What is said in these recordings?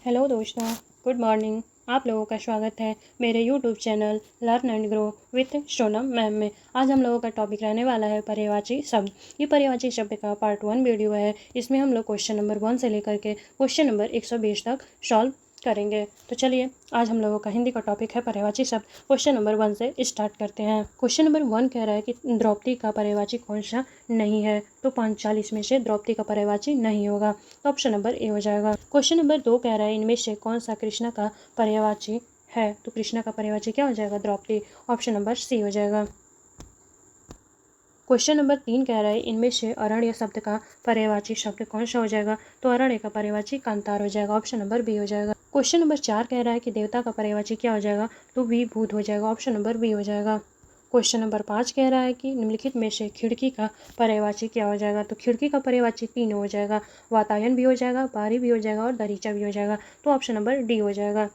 Hello दोस्तों, good morning. आप लोगों का स्वागत है मेरे YouTube channel learn and grow with Sonam ma'am में। आज हम लोगों का टॉपिक रहने वाला है पर्यायवाची शब्द। ये पर्यायवाची शब्द का पार्ट 1 वीडियो है। इसमें हम लोग क्वेश्चन नंबर 1 से लेकर के क्वेश्चन नंबर 120 तक सॉल्व करेंगे। तो चलिए, आज हम लोगों का हिंदी का टॉपिक है पर्यायवाची शब्द। क्वेश्चन नंबर 1 से स्टार्ट करते हैं। क्वेश्चन नंबर 1 कह रहा है कि द्रौपदी का पर्यायवाची कौन सा नहीं है। तो 45 में से द्रौपदी का पर्यायवाची नहीं होगा, तो ऑप्शन नंबर ए हो जाएगा। क्वेश्चन नंबर 2 कह रहा है इनमें से कौन सा कृष्णा का पर्यायवाची है। तो कृष्णा का पर्यायवाची क्या हो जाएगा, द्रौपदी। ऑप्शन नंबर सी हो जाएगा। क्वेश्चन नंबर 3 कह रहा है इनमें से अरण्य शब्द का पर्यायवाची शब्द कौन सा हो जाएगा। तो अरण्य का पर्यायवाची कांतार हो जाएगा। ऑप्शन नंबर बी हो जाएगा। क्वेश्चन नंबर 4 कह रहा है कि देवता का पर्यायवाची क्या हो जाएगा। तो विभूत हो जाएगा। ऑप्शन नंबर बी हो जाएगा। क्वेश्चन नंबर 5 कह रहा है कि निम्नलिखित में से खिड़की का पर्यायवाची क्या हो जाएगा। तो खिड़की का पर्यायवाची तीनों हो जाएगा। वातायन भी हो जाएगा, बारी भी हो जाएगा और दरीचा भी हो जाएगा। तो ऑप्शन नंबर डी हो जाएगा।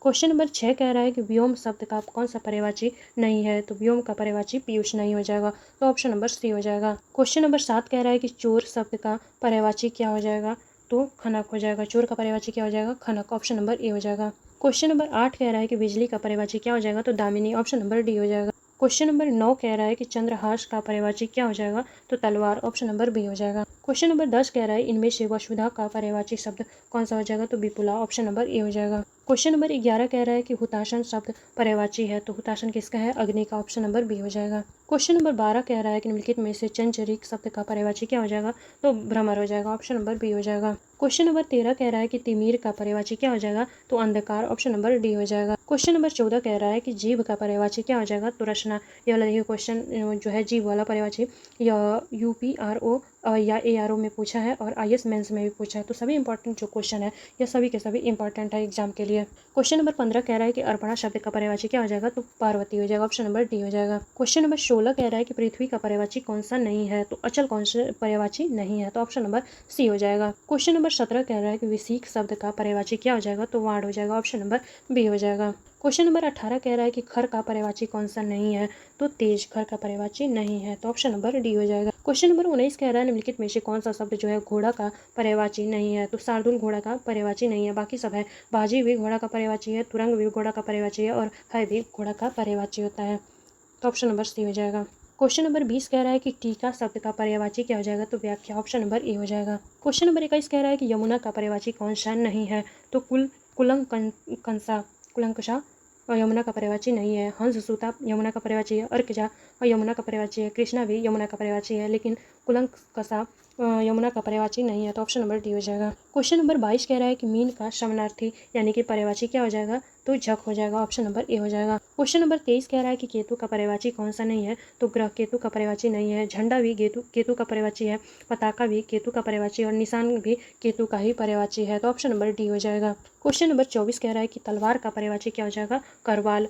क्वेश्चन नंबर 6 कह रहा है कि व्योम शब्द का कौन सा पर्यायवाची नहीं है। तो व्योम का पर्यायवाची पीयूष नहीं हो जाएगा। तो ऑप्शन नंबर सी हो जाएगा। क्वेश्चन नंबर 7 कह रहा है कि चोर शब्द का पर्यायवाची क्या हो जाएगा। तो खनक हो जाएगा। चोर का पर्यायवाची क्या हो जाएगा, खनक। ऑप्शन नंबर ए हो जाएगा। क्वेश्चन नंबर 8 कह रहा है कि बिजली का पर्यायवाची क्या हो जाएगा। तो दामिनी। ऑप्शन नंबर डी हो जाएगा। क्वेश्चन नंबर 9 कह रहा है कि चंद्रहास का पर्यायवाची क्या हो जाएगा। तो तलवार। ऑप्शन नंबर बी हो जाएगा। क्वेश्चन नंबर 10 कह रहा है इनमें से वसुधा का पर्यायवाची शब्द कौन सा हो जाएगा। तो विपुला। ऑप्शन नंबर ए हो जाएगा। क्वेश्चन नंबर 11 कह रहा है कि हुताशन शब्द पर्यायवाची है। तो हुताशन किसका है, अग्नि का। ऑप्शन नंबर बी हो जाएगा। क्वेश्चन नंबर 12 कह रहा है कि निम्नलिखित में से चंचरीक शब्द का पर्यायवाची क्या हो जाएगा। तो भ्रमर हो जाएगा। ऑप्शन नंबर बी हो जाएगा। क्वेश्चन नंबर 13 कह रहा है कि तिमिर का पर्यायवाची क्या हो जाएगा। तो अंधकार। ऑप्शन नंबर डी हो जाएगा। क्वेश्चन नंबर 14 कह रहा है कि जीभ का पर्यायवाची क्या हो जाएगा। तो रचना। ये वाला देखिए क्वेश्चन जो है जीभ वाला पर्यायवाची या यूपीआरओ या एआरओ में पूछा है और आईएएस मेंस में भी पूछा है। तो सभी इंपॉर्टेंट जो क्वेश्चन है ये सभी के सभी इंपॉर्टेंट है एग्जाम के लिए। क्वेश्चन नंबर 15 कह रहा है कि अर्पणा शब्द का पर्यायवाची क्या हो जाएगा। तो पार्वती हो जाएगा। ऑप्शन नंबर डी हो जाएगा। क्वेश्चन नंबर 16 कह रहा है कि पृथ्वी का पर्यायवाची कौन सा नहीं है। तो अचल कौन सा पर्यायवाची नहीं है। तो ऑप्शन नंबर सी हो जाएगा। क्वेश्चन नंबर 17 कह रहा है कि विसीक शब्द का पर्यायवाची क्या हो जाएगा। तो वाण हो जाएगा। ऑप्शन नंबर बी हो जाएगा। क्वेश्चन नंबर 18 कह रहा है कि खर का पर्यायवाची कौन सा नहीं है। तो तेज। खर का पर्यायवाची नहीं है। तो ऑप्शन नंबर डी हो जाएगा। क्वेश्चन नंबर 19 कह रहा है निम्नलिखित में से कौन सा शब्द जो है घोड़ा का पर्यायवाची नहीं है। तो शार्दुल घोड़ा का पर्यायवाची नहीं है, बाकी सब है। बाजी भी घोड़ा का पर्यायवाची है, तुरंग भी घोड़ा का पर्यायवाची है और है भी घोड़ा का पर्यायवाची होता है। तो ऑप्शन नंबर सी हो जाएगा। क्वेश्चन नंबर 20 कह रहा है कि टीका शब्द का पर्यायवाची क्या हो जाएगा। तो व्याख्या। ऑप्शन नंबर ए हो जाएगा। क्वेश्चन नंबर 21 कह रहा है कि यमुना का पर्यायवाची कौन सा नहीं है। तो कुलंकंसा। कुलंकषा और यमुना का पर्यायवाची नहीं है। हंस सूता यमुना का पर्यायवाची है। अर्कजा और यमुना का पर्यायवाची है। कृष्णा भी यमुना का पर्यायवाची है, लेकिन कुलंकषा यमुना का पर्यायवाची नहीं है। तो ऑप्शन नंबर डी हो जाएगा। क्वेश्चन नंबर 22 कह रहा है कि मीन का समानार्थी यानी कि पर्यायवाची क्या हो जाएगा। तो झक हो जाएगा। ऑप्शन नंबर ए हो जाएगा। क्वेश्चन नंबर 23 कह रहा है कि केतु का पर्यायवाची कौन सा नहीं है। तो ग्रह केतु का पर्यायवाची नहीं है। झंडा भी केतु का पर्यायवाची है। पताका भी केतु का पर्यायवाची और निशान भी केतु का ही पर्यायवाची है। तो ऑप्शन नंबर डी हो जाएगा। क्वेश्चन नंबर 24 कह रहा है कि तलवार का पर्यायवाची क्या हो जाएगा। करवाल।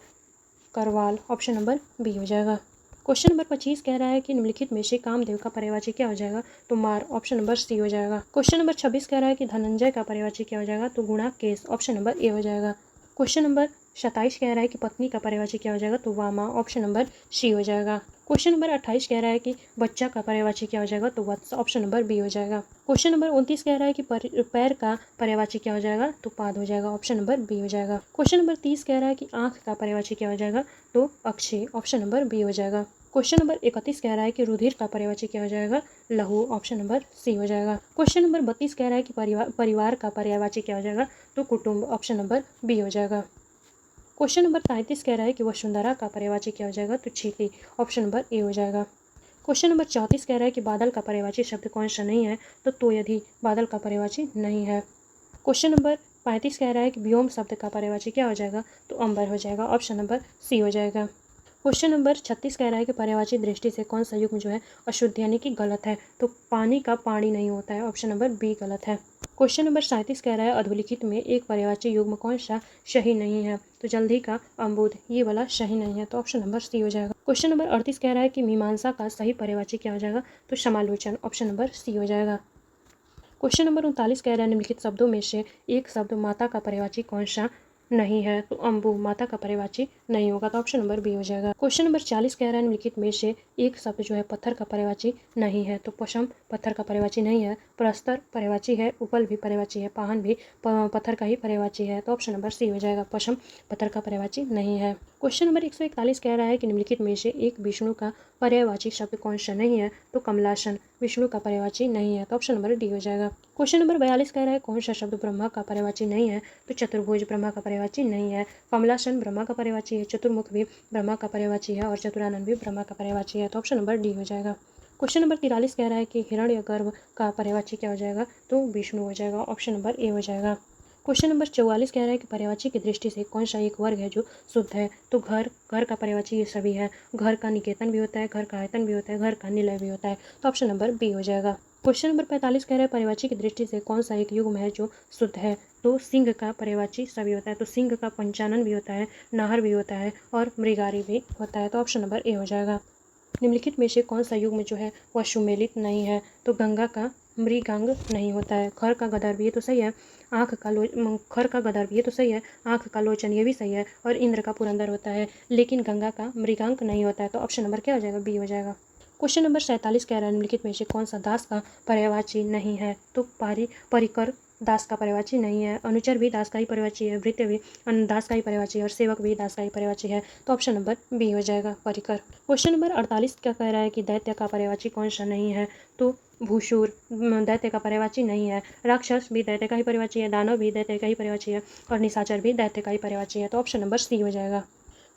करवाल। ऑप्शन नंबर बी हो जाएगा। क्वेश्चन नंबर 25 कह रहा है कि निम्नलिखित में से कामदेव का पर्यायवाची क्या हो जाएगा। तो मार। ऑप्शन नंबर सी हो जाएगा। क्वेश्चन नंबर 26 कह रहा है कि धनंजय का पर्यायवाची क्या हो जाएगा। तो गुणा केस। ऑप्शन नंबर ए हो जाएगा। क्वेश्चन नंबर 27 कह रहा है कि पत्नी का पर्यायवाची क्या हो जाएगा। तो वामा। ऑप्शन नंबर सी हो जाएगा। क्वेश्चन नंबर 28 कह रहा है कि बच्चा का पर्यायवाची क्या हो जाएगा। तो वत्स। ऑप्शन नंबर बी हो जाएगा। क्वेश्चन नंबर 29 कह रहा है कि पैर का पर्यायवाची क्या हो जाएगा। तो पाद हो जाएगा। ऑप्शन नंबर बी हो जाएगा। क्वेश्चन नंबर 30 कह रहा है कि आंख का पर्यायवाची क्या हो जाएगा। तो अक्षी। ऑप्शन नंबर बी हो जाएगा। क्वेश्चन नंबर 31 कह रहा है कि रुधिर का पर्यायवाची क्या हो जाएगा। लहू। ऑप्शन नंबर सी हो जाएगा। क्वेश्चन नंबर 32 कह रहा है कि परिवार का पर्यायवाची क्या हो जाएगा। तो कुटुंब। ऑप्शन नंबर बी हो जाएगा। क्वेश्चन नंबर 33 कह रहा है कि वसुंधरा का पर्यायवाची क्या हो जाएगा। तो छीती। ऑप्शन नंबर ए हो जाएगा। क्वेश्चन नंबर 34 कह रहा है कि बादल का पर्यायवाची शब्द कौन सा नहीं है। तो तोयधि बादल का पर्यायवाची नहीं है। क्वेश्चन नंबर 35 कह रहा है कि व्योम शब्द का पर्यायवाची क्या हो जाएगा। तो अंबर हो जाएगा। ऑप्शन नंबर सी हो जाएगा। क्वेश्चन नंबर 36 कह रहा है कि पर्यायवाची दृष्टि से कौन सा युग्म जो है अशुद्ध यानी कि गलत है। तो पानी का पानी नहीं होता है। ऑप्शन नंबर बी गलत है। क्वेश्चन नंबर 37 कह रहा है अधोलिखित में एक पर्यायवाची युग्म कौन सा सही नहीं है। तो जल्दी का अम्बुद ये वाला सही नहीं है। तो ऑप्शन नंबर सी हो जाएगा। क्वेश्चन नंबर 38 कह रहा है कि मीमांसा का सही पर्यायवाची क्या हो जाएगा। तो समालोचन। ऑप्शन नंबर सी हो जाएगा। क्वेश्चन नंबर 39 कह रहा है निम्नलिखित शब्दों में से एक शब्द माता का पर्यायवाची कौन सा नहीं है तो अम्बु माता का पर्यायवाची नहीं होगा, तो ऑप्शन नंबर बी हो जाएगा। क्वेश्चन नंबर 40 कह रहा है निम्नलिखित में से एक शब्द जो है पत्थर का पर्यायवाची नहीं है, तो पशम पत्थर का पर्यायवाची नहीं है, प्रस्तर पर्यायवाची है, उपल भी पर्यायवाची है, पाहन भी पत्थर का ही पर्यायवाची है, तो ऑप्शन नंबर सी हो जाएगा, पशम पत्थर का पर्यायवाची नहीं है। क्वेश्चन नंबर 141 कह रहा है कि निम्नलिखित में से एक विष्णु का पर्यायवाची शब्द कौन सा नहीं है, तो कमलासन विष्णु का पर्यायवाची नहीं है, तो ऑप्शन नंबर डी हो जाएगा। क्वेश्चन नंबर 42 कह रहा है कौन सा शब्द ब्रह्मा का पर्यायवाची नहीं है, तो चतुर्भुज ब्रह्मा का पर्यायवाची नहीं है, कमलासन ब्रह्मा का पर्यायवाची है, चतुर्मुख भी ब्रह्मा का पर्यायवाची है और चतुरानन भी ब्रह्मा का पर्यायवाची है, तो ऑप्शन नंबर डी हो जाएगा। क्वेश्चन नंबर 43 कह रहा है कि हिरण्यगर्भ का पर्यायवाची क्या हो जाएगा, तो विष्णु हो जाएगा, ऑप्शन नंबर ए हो जाएगा। क्वेश्चन नंबर 44 कह रहा है कि पर्यायवाची की दृष्टि से कौन सा एक वर्ग है जो शुद्ध है, तो घर घर का पर्यायवाची ये सभी है, घर का निकेतन भी होता है, घर का आयतन भी होता है, घर का निलय भी होता है, तो ऑप्शन नंबर बी हो जाएगा। क्वेश्चन नंबर 45 कह रहा है पर्यायवाची की दृष्टि से कौन सा एक युग्म है जो शुद्ध है, तो सिंह का पर्यायवाची सभी होता है, तो सिंह का पंचानन भी होता है, नाहर भी होता है और मृगारी भी होता है, तो ऑप्शन नंबर ए हो जाएगा। निम्नलिखित में से कौन सा युग्म जो है वह सुमेलित नहीं है, तो गंगा का मृगांग नहीं होता है, खर का गदर भी ये तो सही है, खर का गदर भी ये तो सही है, आँख का लोचन ये भी सही है और इंद्र का पुरंदर होता है, लेकिन गंगा का मृगांक नहीं होता है, तो ऑप्शन नंबर क्या हो जाएगा, बी हो जाएगा। क्वेश्चन नंबर 47 कह रहा है निम्नलिखित में से कौन सा दास का पर्यायवाची नहीं है, तो परिकर दास का पर्यायवाची नहीं है, अनुचर भी दास का ही पर्यायवाची है, भृत्य भी दास का ही पर्यायवाची है और सेवक भी दास का ही पर्यायवाची है, तो ऑप्शन नंबर बी हो जाएगा, परिकर। क्वेश्चन नंबर 48 क्या कह रहा है कि दैत्य का पर्यायवाची कौन सा नहीं है, तो भूषुर दैत्य का पर्यायवाची नहीं है, राक्षस भी दैत्य का ही पर्यायवाची है, दानव भी दैत्य का ही पर्यायवाची है और निशाचर भी दैत्य का ही पर्यायवाची है, तो ऑप्शन नंबर सी हो जाएगा।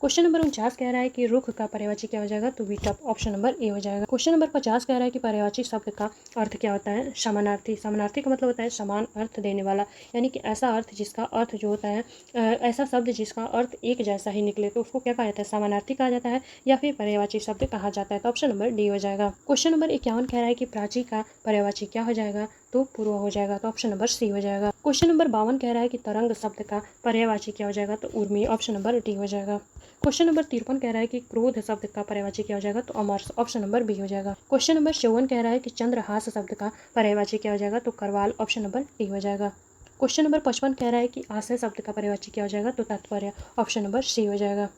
क्वेश्चन नंबर 49 कह रहा है कि रुख का पर्यायवाची क्या हो जाएगा, तो विटप, ऑप्शन नंबर ए हो जाएगा। क्वेश्चन नंबर 50 कह रहा है कि पर्यायवाची शब्द का अर्थ क्या होता है, समानार्थी। समानार्थी का मतलब होता है समान अर्थ देने वाला, यानी कि ऐसा अर्थ जिसका अर्थ जो होता है ऐसा शब्द जिसका अर्थ एक जैसा ही निकले, तो उसको क्या कहा जाता है, समानार्थी कहा जाता है या फिर पर्यायवाची शब्द कहा जाता है, तो ऑप्शन नंबर डी हो जाएगा। क्वेश्चन नंबर 51 कह रहा है कि प्राची का पर्यायवाची क्या हो जाएगा, तो पूर्व हो जाएगा, तो ऑप्शन नंबर सी हो जाएगा। क्वेश्चन नंबर 52 कह रहा है कि तरंग शब्द का पर्यायवाची क्या हो जाएगा, तो उर्मी, ऑप्शन नंबर डी हो जाएगा। क्वेश्चन नंबर 53 कह रहा है कि क्रोध शब्द का पर्यायवाची क्या हो जाएगा, तो अमर्ष, ऑप्शन नंबर बी हो जाएगा। क्वेश्चन नंबर 54 कह रहा है कि चंद्रहास शब्द का पर्यायवाची क्या हो जाएगा, तो करवाल, ऑप्शन नंबर डी हो जाएगा। क्वेश्चन नंबर 55 कह रहा है कि आशय शब्द का पर्यायवाची क्या हो जाएगा, तो तात्पर्य, ऑप्शन नंबर सी हो जाएगा।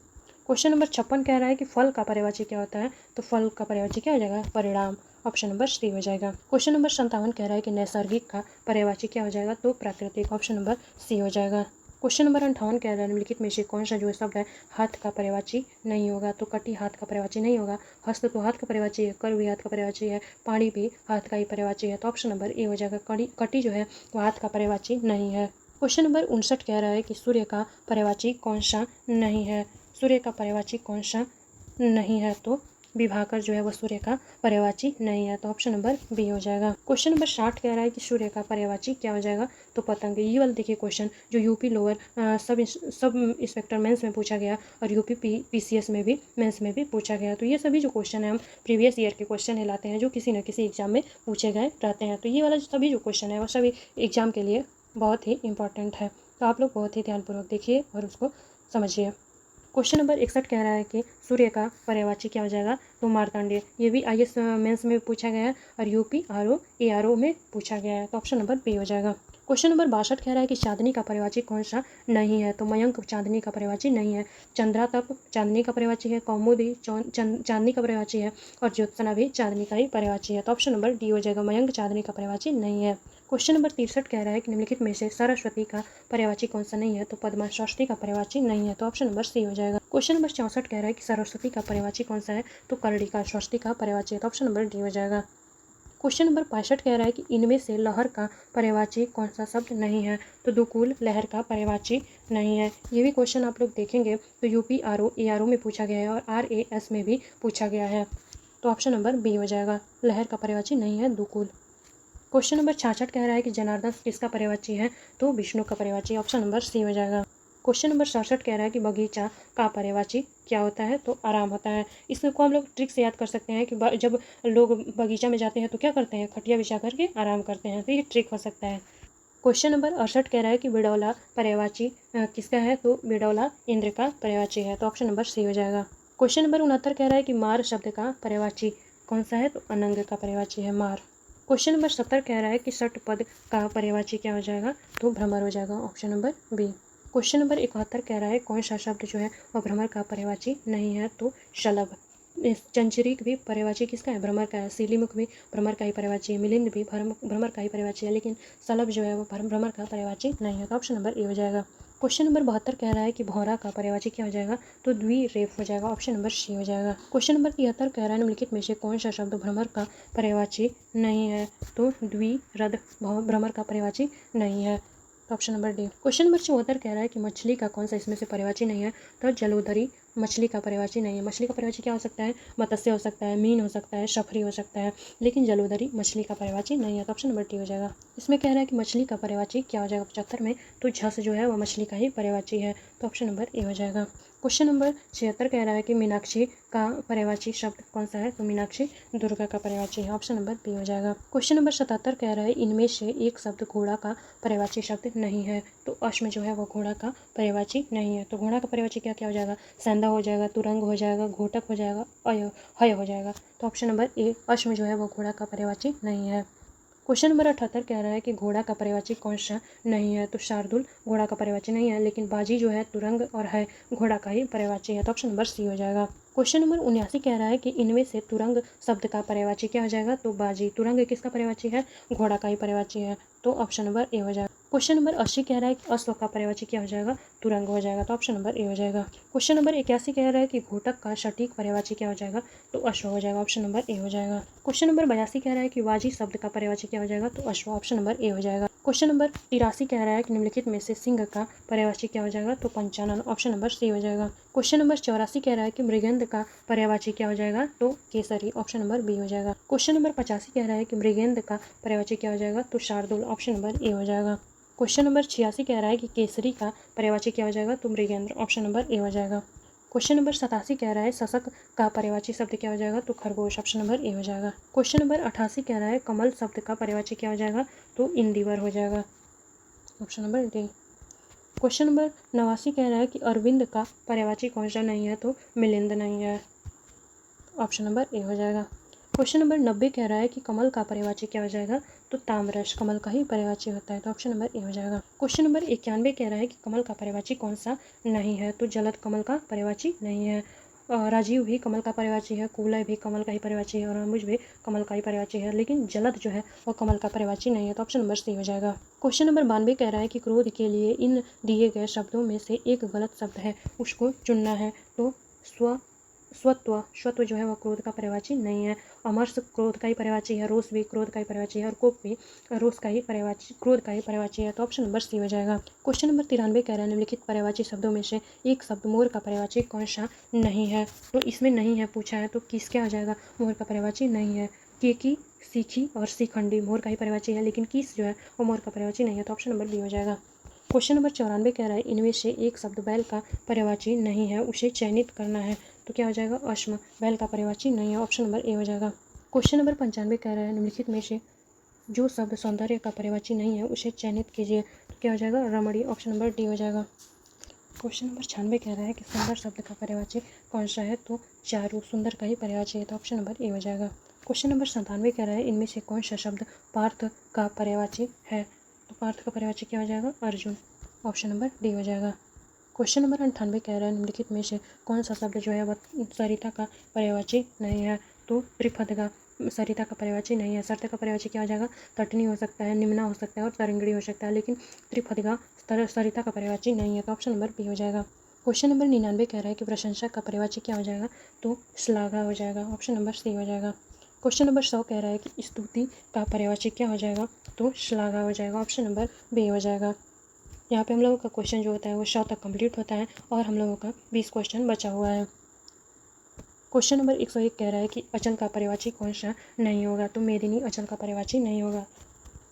क्वेश्चन नंबर 56 कह रहा है कि फल का पर्यायवाची क्या होता है, तो फल का पर्यायवाची क्या हो जाएगा, परिणाम, ऑप्शन नंबर सी हो जाएगा। क्वेश्चन नंबर 57 कह रहा है कि नैसर्गिक का पर्यायवाची क्या हो जाएगा, तो प्राकृतिक, ऑप्शन नंबर सी हो जाएगा। क्वेश्चन नंबर 58 कह रहा है निम्नलिखित में से कौन सा जो शब्द है हाथ का पर्यायवाची नहीं होगा, तो कटी हाथ का पर्यायवाची नहीं होगा, हस्त तो हाथ का पर्यायवाची है, कर भी हाथ का पर्यायवाची है, पानी भी हाथ का ही पर्यायवाची है, तो ऑप्शन नंबर ए हो जाएगा, कटी जो है वो हाथ का पर्यायवाची नहीं है। क्वेश्चन नंबर 59 कह रहा है कि सूर्य का पर्यायवाची कौन सा नहीं है, सूर्य का पर्यायवाची कौन सा नहीं है, तो विभाकर जो है वो सूर्य का पर्यायवाची नहीं है, तो ऑप्शन नंबर बी हो जाएगा। क्वेश्चन नंबर 60 कह रहा है कि सूर्य का पर्यायवाची क्या हो जाएगा, तो पतंग। ये वाला देखिए क्वेश्चन जो UP lower sub inspector mains में पूछा गया और यूपी पीसीएस में भी मेंस में भी पूछा गया, तो ये सभी जो क्वेश्चन है हम प्रीवियस ईयर के क्वेश्चन लाते हैं जो किसी न किसी एग्जाम में पूछे गए रहते हैं, तो ये वाला सभी जो क्वेश्चन है वो सभी एग्जाम के लिए बहुत ही इंपॉर्टेंट है, तो आप लोग बहुत ही ध्यानपूर्वक देखिए और उसको समझिए। क्वेश्चन नंबर 61 कह रहा है कि सूर्य का पर्यायवाची क्या हो जाएगा, तो मार्कंडेय। ये भी आईएएस मेंस में पूछा गया है और यूपी आरओ एआरओ में पूछा गया है, तो ऑप्शन नंबर बी हो जाएगा। क्वेश्चन नंबर 62 कह रहा है कि चांदनी का पर्यायवाची कौन सा नहीं है, तो मयंक चांदनी का पर्यायवाची नहीं है, चंद्रातप चांदनी का पर्यायवाची है, कौमुदी चांदनी का पर्यायवाची है और ज्योत्सना भी चांदनी का ही पर्यायवाची है, तो ऑप्शन नंबर डी हो जाएगा, मयंक चांदनी का पर्यायवाची नहीं है। क्वेश्चन नंबर 63 कह रहा है कि निम्नलिखित में से सरस्वती का पर्यायवाची कौन सा नहीं है, तो पद्मा सरस्वती का पर्यायवाची नहीं है, तो ऑप्शन नंबर सी हो जाएगा। क्वेश्चन नंबर 64 कह रहा है कि सरस्वती का पर्यायवाची कौन सा है, तो कर्णिका सरस्वती का पर्यायवाची है, तो ऑप्शन नंबर डी हो जाएगा। क्वेश्चन नंबर 65 कह रहा है कि इनमें से लहर का पर्यायवाची कौन सा शब्द नहीं है, तो दुकूल लहर का पर्यायवाची नहीं है। ये भी क्वेश्चन आप लोग देखेंगे तो यूपी आरओ एआरओ में पूछा गया है और आरएएस में भी पूछा गया है, तो ऑप्शन नंबर बी हो जाएगा, लहर का पर्यायवाची नहीं है दुकूल। क्वेश्चन नंबर 66 कह रहा है कि जनार्दन किसका पर्यायवाची है, तो विष्णु का पर्यायवाची, ऑप्शन नंबर सी हो जाएगा। क्वेश्चन नंबर 67 कह रहा है कि बगीचा का पर्यायवाची क्या होता है, तो आराम होता है। इसको हम लोग ट्रिक से याद कर सकते हैं कि जब लोग बगीचा में जाते हैं तो क्या करते हैं, खटिया बिछा करके आराम करते हैं, तो ये ट्रिक हो सकता है। क्वेश्चन नंबर 68 कह रहा है कि बिडौला पर्यायवाची किसका है, तो बिडौला इंद्र का पर्यायवाची है, तो ऑप्शन नंबर सी हो जाएगा। क्वेश्चन नंबर 69 कह रहा है कि मार शब्द का पर्यायवाची कौन सा है, तो अनंग का पर्यायवाची है मार। क्वेश्चन नंबर 70 कह रहा है कि षट पद का पर्यायवाची क्या हो जाएगा, तो भ्रमर हो जाएगा, option number B. Question number 71 कह रहा है कौन सा शब्द जो है वह भ्रमर का पर्यायवाची नहीं है, तो शलभ। चंचरीक भी पर्यायवाची किसका है, भ्रमर का है। सीलीमुख भी भ्रमर का ही पर्यायवाची है। मिलिंद भी भ्रमर का ही पर्यायवाची है, लेकिन शलभ जो है वो भ्रमर का पर्यायवाची नहीं है, तो ऑप्शन नंबर ए हो जाएगा। क्वेश्चन नंबर 72 कह रहा है कि भौरा का पर्यायवाची क्या हो जाएगा, तो द्विरेफ हो जाएगा, ऑप्शन नंबर सी हो जाएगा। क्वेश्चन नंबर 73 कह रहा है निम्नलिखित में से कौन सा शब्द भ्रमर का पर्यायवाची नहीं है, तो द्विरद भ्रमर का पर्यायवाची नहीं है, तो option number D. Question number 74 कह रहा है कि मछली का कौन सा इसमें से पर्यायवाची नहीं है, तो जलोदरी मछली का पर्यायवाची नहीं है। मछली का पर्यायवाची क्या हो सकता है, मत्स्य हो सकता है, मीन हो सकता है, शफरी हो सकता है, लेकिन जलोदरी मछली का पर्यायवाची नहीं है, तो ऑप्शन नंबर डी हो जाएगा। इसमें कह रहा है कि मछली का पर्यायवाची क्या हो जाएगा 75 में, तो झस जो है वह मछली का ही पर्यायवाची है, तो ऑप्शन नंबर ए हो जाएगा। क्वेश्चन नंबर 76 कह रहा है कि मीनाक्षी का पर्यायवाची शब्द कौन सा है, तो मीनाक्षी दुर्गा का पर्यायवाची है, ऑप्शन नंबर बी हो जाएगा। क्वेश्चन नंबर 77 कह रहा है इनमें से एक शब्द घोड़ा का पर्यायवाची शब्द नहीं है, तो अश्म जो है वो घोड़ा का पर्यायवाची नहीं है, तो घोड़ा का पर्यायवाची क्या क्या हो जाएगा, संधा हो जाएगा, तुरंग हो जाएगा, घोटक हो जाएगा, हय हो जाएगा, तो ऑप्शन नंबर ए अश्म जो है वो घोड़ा का पर्यायवाची नहीं है। क्वेश्चन नंबर 78 कह रहा है कि घोड़ा का पर्यायवाची कौन सा नहीं है, तो शार्दुल घोड़ा का पर्यायवाची नहीं है, लेकिन बाजी जो है तुरंग और है घोड़ा का ही पर्यायवाची है, तो ऑप्शन नंबर सी हो जाएगा। क्वेश्चन नंबर 79 कह रहा है कि इनमें से तुरंग शब्द का पर्यायवाची क्या हो जाएगा, तो बाजी। तुरंग किसका पर्यायवाची है, घोड़ा का ही पर्यायवाची है, तो ऑप्शन नंबर ए हो जाएगा। क्वेश्चन नंबर 80 कह रहा है कि अश्व का पर्यायवाची क्या हो जाएगा, तुरंग हो जाएगा, तो ऑप्शन नंबर ए हो जाएगा। क्वेश्चन नंबर 81 कह रहा है कि घोटक का सटीक पर्यायवाची क्या हो जाएगा, तो अश्व हो जाएगा, ऑप्शन नंबर ए हो जाएगा। क्वेश्चन नंबर 82 कह रहा है कि वाजी शब्द का पर्यायवाची क्या हो जाएगा, तो अश्व, ऑप्शन नंबर ए हो जाएगा। क्वेश्चन नंबर 83 कह रहा है कि निम्नलिखित में से सिंह का पर्यायवाची क्या हो जाएगा, तो पंचानन, ऑप्शन नंबर सी हो जाएगा। क्वेश्चन नंबर 84 कह रहा है कि मृगंध का पर्यायवाची क्या हो जाएगा, तो केसरी, ऑप्शन नंबर बी हो जाएगा। क्वेश्चन नंबर 85 कह रहा है कि मृगेंद्र का पर्यायवाची क्या हो जाएगा, तो शार्दुल, ऑप्शन नंबर ए हो जाएगा। क्वेश्चन नंबर 86 कह रहा है कि केसरी का पर्यायवाची क्या हो जाएगा, तो मृगेंद्र, ऑप्शन नंबर ए हो जाएगा। क्वेश्चन नंबर 87 कह रहा है शशक का पर्यायवाची शब्द क्या हो जाएगा, तो खरगोश, ऑप्शन नंबर ए हो जाएगा। क्वेश्चन नंबर 88 कह रहा है कमल शब्द का पर्यायवाची क्या हो जाएगा, तो इंदिवर हो जाएगा, option number D. Question number 89 कह रहा है कि अरविंद का पर्यायवाची कौन सा नहीं है, तो मिलिंद नहीं है, ऑप्शन नंबर ए हो जाएगा। क्वेश्चन नंबर 90 कह रहा है कि कमल का पर्यायवाची क्या हो जाएगा, तो ताम्रश, कमल का ही पर्यायवाची होता है, तो ऑप्शन नंबर ए हो जाएगा। क्वेश्चन नंबर 91 कह रहा है कि कमल का पर्यायवाची कौन सा नहीं है, तो जलद कमल का पर्यायवाची नहीं है। राजीव भी कमल का पर्यायवाची है, कुवलय भी कमल का ही पर्यायवाची है, और अम्बुज भी कमल का ही पर्यायवाची है, लेकिन जलद जो है वो कमल का पर्यायवाची नहीं है, तो ऑप्शन नंबर सी हो जाएगा। क्वेश्चन नंबर 92 कह रहा है कि क्रोध के लिए इन दिए गए शब्दों में से एक गलत शब्द है, उसको चुनना है, तो स्वत्व जो है वह क्रोध का पर्यायवाची नहीं है। अमर्ष क्रोध का ही पर्यायवाची है, रोष भी क्रोध का ही पर्यायवाची है, और कोप भी रोष का ही पर्यायवाची, क्रोध का ही पर्यायवाची है, तो ऑप्शन नंबर सी हो जाएगा। क्वेश्चन नंबर 93 कह रहा है निम्नलिखित पर्यायवाची शब्दों में से एक शब्द मोर का पर्यायवाची कौन सा नहीं है, तो इसमें नहीं है पूछा है, तो किस क्या हो जाएगा, मोर का पर्यायवाची नहीं है। केकी, सीखी और सीखंडी मोर का ही पर्यायवाची है, लेकिन किस जो है वो मोर का पर्यायवाची नहीं है, तो ऑप्शन नंबर बी हो जाएगा। क्वेश्चन नंबर 94 कह रहा है इनमें से एक शब्द बैल का पर्यायवाची नहीं है, उसे चयनित करना है, तो क्या हो जाएगा, अश्म, बैल का पर्यायवाची नहीं है, ऑप्शन नंबर ए हो जाएगा। क्वेश्चन नंबर 95 कह रहा है निम्नलिखित में से जो शब्द सौंदर्य का पर्यायवाची नहीं है उसे चयनित कीजिए, तो क्या हो जाएगा, रमणी, ऑप्शन नंबर डी हो जाएगा। क्वेश्चन नंबर 96 कह रहा है कि सुंदर शब्द का पर्यायवाची कौन सा है, तो चारू, सुंदर का ही पर्यायवाची है, तो ऑप्शन नंबर ए हो जाएगा। क्वेश्चन नंबर 97 कह रहा है इनमें से कौन सा शब्द पार्थ का पर्यायवाची है, तो पार्थ का पर्यायवाची क्या हो जाएगा, अर्जुन, ऑप्शन नंबर डी हो जाएगा। क्वेश्चन नंबर 98 कह रहा है निम्नलिखित में से कौन सा शब्द जो है वह सरिता का पर्यायवाची नहीं है, तो त्रिपदगा सरिता का पर्यायवाची नहीं है। सरिता का पर्यायवाची क्या हो जाएगा, तटनी हो सकता है, निम्ना हो सकता है, और तरंगड़ी हो सकता है, लेकिन त्रिपदगा सरिता का पर्यायवाची नहीं है, तो ऑप्शन नंबर बी हो जाएगा। क्वेश्चन नंबर 99 कह रहा है कि प्रशंसा का पर्यायवाची क्या हो जाएगा, तो श्लाघा हो जाएगा, ऑप्शन नंबर सी हो जाएगा। क्वेश्चन नंबर 100 कह रहा है कि स्तुति का पर्यायवाची क्या हो जाएगा, तो श्लाघा हो जाएगा, ऑप्शन नंबर बी हो जाएगा। यहाँ पे हम लोगों का क्वेश्चन जो होता है वो 100 तक कंप्लीट होता है, और हम लोगों का 20 क्वेश्चन बचा हुआ है। क्वेश्चन नंबर 101 कह रहा है कि अचल का पर्यायवाची कौन सा नहीं होगा, तो मेदिनी अचल का पर्यायवाची नहीं होगा।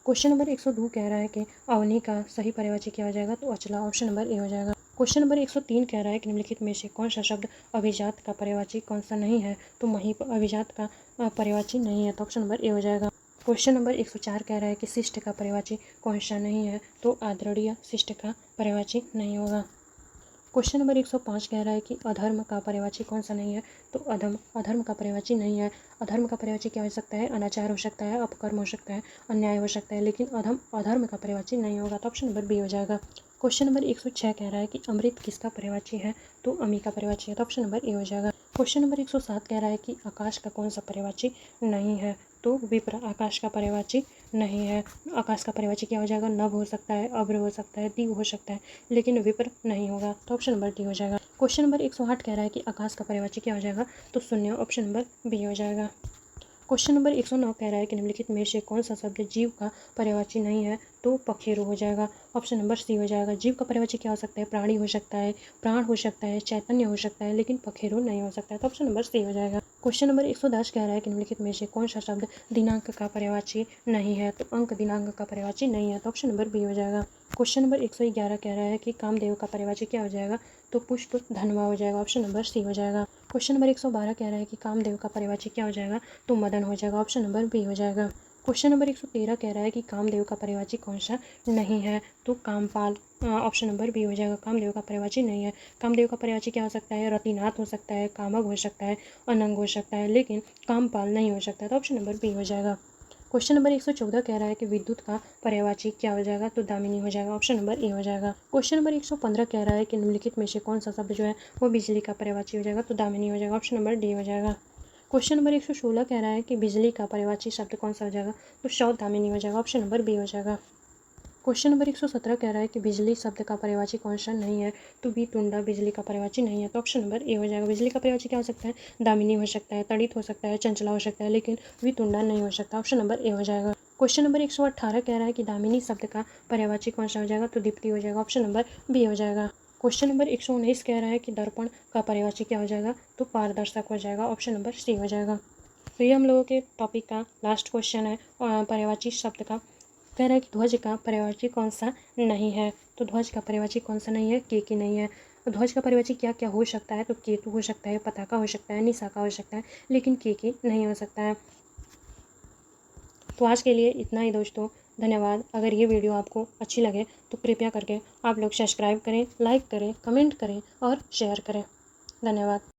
क्वेश्चन नंबर 102 कह रहा है कि अवनी का सही पर्यायवाची क्या हो जाएगा, तो अचला, ऑप्शन नंबर ए हो जाएगा। क्वेश्चन नंबर 103 कह रहा है कि निम्नलिखित में से कौन सा शब्द अभिजात का पर्यायवाची कौन सा नहीं है, तो महीप अभिजात का पर्यायवाची नहीं है, तो ऑप्शन नंबर ए हो जाएगा। क्वेश्चन नंबर 104 कह रहा है कि शिष्ट का पर्यायवाची कौन सा नहीं है, तो आदरणीय शिष्ट का पर्यायवाची नहीं होगा। क्वेश्चन नंबर 105 कह रहा है कि अधर्म का पर्यायवाची कौन सा नहीं है। तो अधर्म का पर्यायवाची नहीं है। अधर्म का पर्यायवाची क्या हो सकता है? अनाचार हो सकता है, अपकर्म हो सकता है, अन्याय हो सकता है, लेकिन अधर्म का पर्यायवाची नहीं होगा। तो ऑप्शन नंबर बी हो जाएगा। क्वेश्चन नंबर 106 कह रहा है कि अमृत किसका पर्यायवाची है। तो अमी का पर्यायवाची है। तो ऑप्शन नंबर ए हो जाएगा। क्वेश्चन नंबर 107 कह रहा है कि आकाश का कौन सा पर्यायवाची नहीं है। तो विप्र आकाश का पर्यायवाची नहीं है। आकाश का पर्यायवाची क्या हो जाएगा? नभ हो सकता है, अभ्र हो सकता है, दिव्य हो सकता है, लेकिन विप्र नहीं होगा। तो ऑप्शन नंबर डी हो जाएगा। क्वेश्चन नंबर 108 कह रहा है कि आकाश का पर्यायवाची क्या हो जाएगा। तो शून्य। ऑप्शन नंबर बी हो जाएगा। क्वेश्चन नंबर 109 कह रहा है कि निम्नलिखित में से कौन सा शब्द जीव का पर्यायवाची नहीं है। तो पखेरु हो जाएगा। ऑप्शन नंबर सी हो जाएगा। जीव का पर्यायवाची क्या हो सकता है? प्राणी हो सकता है, प्राण हो सकता है, चैतन्य हो सकता है, लेकिन पखेरु नहीं हो सकता है। तो ऑप्शन नंबर सी हो जाएगा। क्वेश्चन नंबर 110 कह रहा है कि निम्नलिखित में से कौन सा शब्द दिनांक का पर्यायवाची नहीं है। तो अंक दिनांक का पर्यायवाची नहीं है। तो ऑप्शन नंबर बी हो जाएगा। क्वेश्चन नंबर 111 कह रहा है कि कामदेव का पर्यायवाची क्या हो जाएगा। तो पुष्प धनवा हो जाएगा। ऑप्शन नंबर सी हो जाएगा। क्वेश्चन नंबर 112 कह रहा है कि कामदेव का पर्यायवाची क्या हो जाएगा। तो मदन हो जाएगा। ऑप्शन नंबर बी हो जाएगा। क्वेश्चन नंबर 113 कह रहा है कि कामदेव का पर्यायवाची कौन सा नहीं है। तो कामपाल। ऑप्शन नंबर बी हो जाएगा। कामदेव का पर्यायवाची नहीं है। कामदेव का पर्यायवाची क्या हो सकता है? रतिनाथ हो सकता है, कामक हो सकता है, अनंग हो सकता है, लेकिन कामपाल नहीं हो सकता। तो ऑप्शन नंबर बी हो जाएगा। क्वेश्चन नंबर 114 कह रहा है कि विद्युत का पर्यायवाची क्या हो जाएगा। तो दामिनी हो जाएगा। ऑप्शन नंबर ए हो जाएगा। क्वेश्चन नंबर 115 कह रहा है कि निम्नलिखित में से कौन सा शब्द जो है वो बिजली का पर्यायवाची हो जाएगा। तो दामिनी हो जाएगा। ऑप्शन नंबर डी हो जाएगा। क्वेश्चन नंबर 116 कह रहा है कि बिजली का पर्यायवाची शब्द कौन सा हो जाएगा। तो सौदामिनी हो जाएगा। ऑप्शन नंबर बी हो जाएगा। क्वेश्चन नंबर 117 कह रहा है कि बिजली शब्द का पर्यायवाची कौन सा नहीं है। तो बी तुंडा बिजली का पर्यायवाची नहीं है। तो ऑप्शन नंबर ए हो जाएगा। बिजली का पर्यायवाची क्या हो सकता है? दामिनी हो सकता है, तड़ित हो सकता है, चंचला हो सकता है, लेकिन वी तुंडा नहीं हो सकता। ऑप्शन नंबर ए हो जाएगा। क्वेश्चन नंबर 118 कह रहा है कि दामिनी शब्द का पर्यायवाची कौन सा हो जाएगा। तो दीप्ति हो जाएगा। ऑप्शन नंबर बी हो जाएगा। क्वेश्चन नंबर 119 कह रहा है कि दर्पण का पर्यायवाची क्या हो जाएगा। तो पारदर्शक हो जाएगा। ऑप्शन नंबर सी हो जाएगा। तो ये हम लोगों के टॉपिक का लास्ट क्वेश्चन है पर्यायवाची शब्द का। कह रहा है कि ध्वज का पर्यायवाची कौन सा नहीं है। तो ध्वज का पर्यायवाची कौन सा नहीं है? केकी नहीं है। ध्वज का पर्यायवाची क्या क्या हो सकता है। तो केतु हो सकता है, पताका हो सकता है, निशाका हो सकता है, लेकिन केकी नहीं हो सकता है। तो आज के लिए इतना ही दोस्तों। धन्यवाद। अगर ये वीडियो आपको अच्छी लगे तो कृपया करके आप लोग सब्सक्राइब करें, लाइक करें, कमेंट करें और शेयर करें। धन्यवाद।